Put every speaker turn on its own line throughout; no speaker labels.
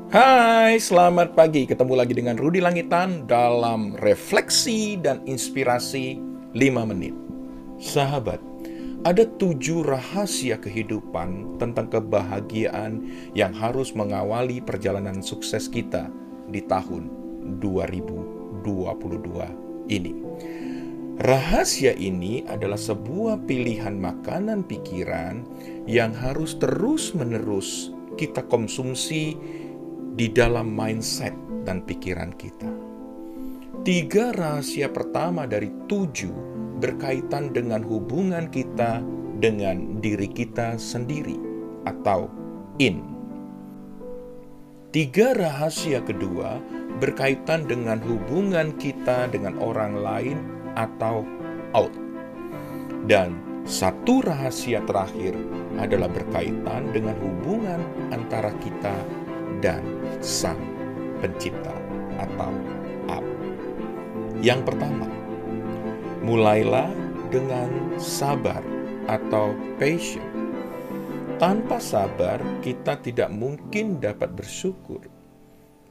Hai, selamat pagi. Ketemu lagi dengan Rudi Langitan dalam refleksi dan inspirasi 5 menit. Sahabat, ada 7 rahasia kehidupan tentang kebahagiaan yang harus mengawali perjalanan sukses kita di tahun 2022 ini. Rahasia ini adalah sebuah pilihan makanan pikiran yang harus terus-menerus kita konsumsi di dalam mindset dan pikiran kita. 3 rahasia pertama dari 7 berkaitan dengan hubungan kita dengan diri kita sendiri atau in. 3 rahasia kedua berkaitan dengan hubungan kita dengan orang lain atau out. Dan satu rahasia terakhir adalah berkaitan dengan hubungan antara kita dan Sang Pencipta atau Ab. Yang pertama, mulailah dengan sabar atau patient. Tanpa sabar, kita tidak mungkin dapat bersyukur.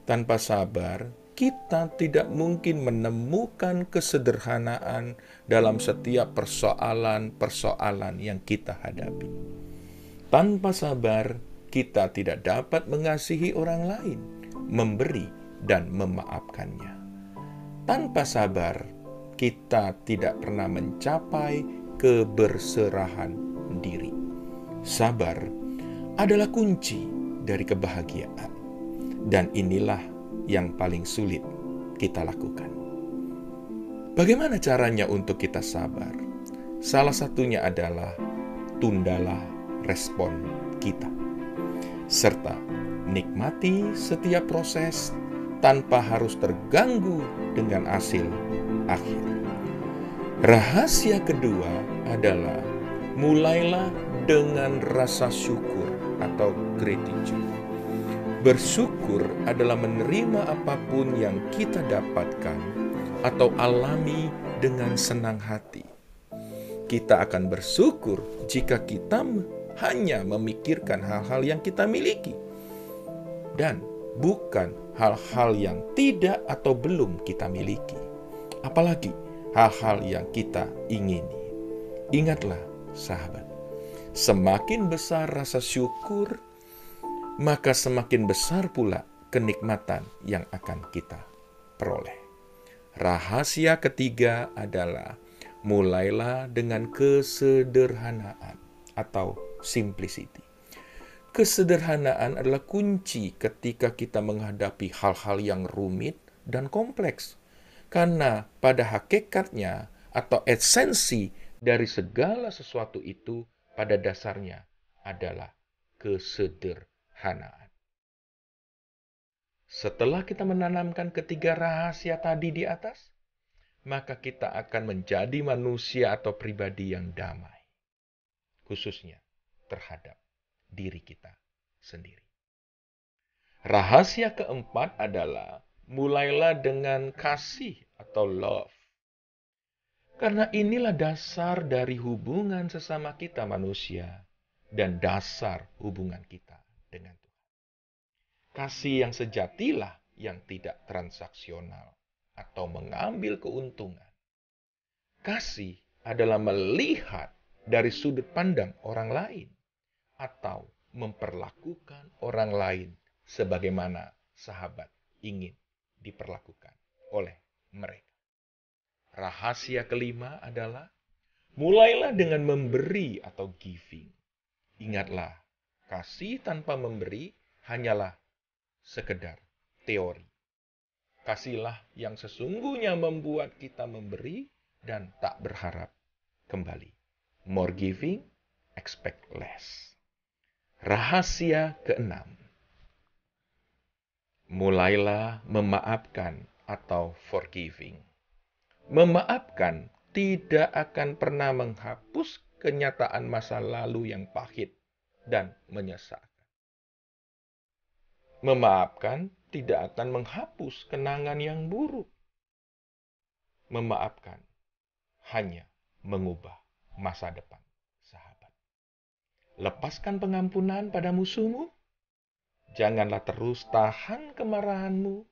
Tanpa sabar, kita tidak mungkin menemukan kesederhanaan dalam setiap persoalan-persoalan yang kita hadapi. Tanpa sabar, kita tidak dapat mengasihi orang lain, memberi dan memaafkannya. Tanpa sabar, kita tidak pernah mencapai keberserahan diri. Sabar adalah kunci dari kebahagiaan, dan inilah yang paling sulit kita lakukan. Bagaimana caranya untuk kita sabar? Salah satunya adalah tundalah respon kita, serta nikmati setiap proses tanpa harus terganggu dengan hasil akhir. Rahasia kedua adalah mulailah dengan rasa syukur atau gratitude. Bersyukur adalah menerima apapun yang kita dapatkan atau alami dengan senang hati. Kita akan bersyukur jika kita hanya memikirkan hal-hal yang kita miliki dan bukan hal-hal yang tidak atau belum kita miliki, apalagi hal-hal yang kita ingini. Ingatlah, sahabat, semakin besar rasa syukur, maka semakin besar pula kenikmatan yang akan kita peroleh. Rahasia ketiga adalah mulailah dengan kesederhanaan atau simplicity. Kesederhanaan adalah kunci ketika kita menghadapi hal-hal yang rumit dan kompleks. Karena pada hakikatnya atau esensi dari segala sesuatu itu pada dasarnya adalah kesederhanaan. Setelah kita menanamkan ketiga rahasia tadi di atas, maka kita akan menjadi manusia atau pribadi yang damai, khususnya terhadap diri kita sendiri. Rahasia keempat adalah mulailah dengan kasih atau love. Karena inilah dasar dari hubungan sesama kita manusia dan dasar hubungan kita dengan Tuhan. Kasih yang sejatilah yang tidak transaksional atau mengambil keuntungan. Kasih adalah melihat dari sudut pandang orang lain atau memperlakukan orang lain sebagaimana sahabat ingin diperlakukan oleh mereka. Rahasia kelima adalah mulailah dengan memberi atau giving. Ingatlah, kasih tanpa memberi hanyalah sekedar teori. Kasihlah yang sesungguhnya membuat kita memberi dan tak berharap kembali. More giving, expect less. Rahasia keenam, mulailah memaafkan atau forgiving. Memaafkan tidak akan pernah menghapus kenyataan masa lalu yang pahit dan menyesalkan. Memaafkan tidak akan menghapus kenangan yang buruk. Memaafkan hanya mengubah masa depan sahabat. Lepaskan pengampunan pada musuhmu Janganlah terus tahan kemarahanmu,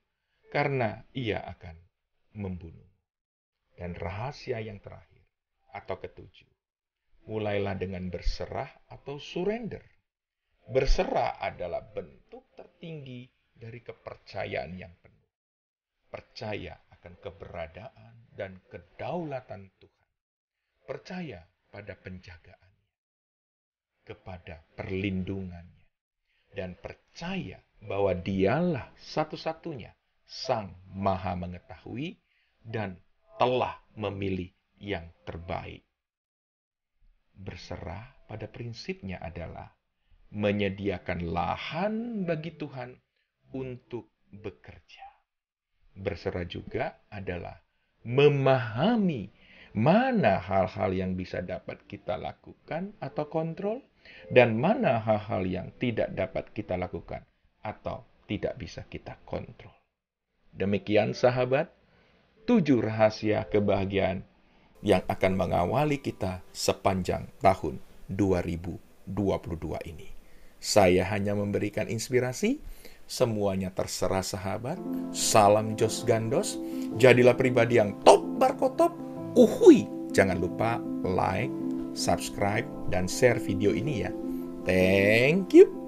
karena ia akan membunuh. Dan rahasia yang terakhir, atau ketujuh, mulailah dengan berserah atau surrender. Berserah adalah bentuk tertinggi dari kepercayaan yang penuh. Percaya akan keberadaan dan kedaulatan Tuhan. Percaya pada penjagaannya, kepada perlindungannya, dan percaya bahwa dialah satu-satunya Sang Maha Mengetahui dan telah memilih yang terbaik. Berserah pada prinsipnya adalah menyediakan lahan bagi Tuhan untuk bekerja. Berserah juga adalah memahami mana hal-hal yang bisa dapat kita lakukan atau kontrol, dan mana hal-hal yang tidak dapat kita lakukan atau tidak bisa kita kontrol. Demikian sahabat, 7 rahasia kebahagiaan yang akan mengawali kita sepanjang tahun 2022 ini. Saya hanya memberikan inspirasi, semuanya terserah sahabat. Salam Jos Gandos, jadilah pribadi yang top barkotop. Uhui, jangan lupa like, subscribe, dan share video ini ya. Thank you.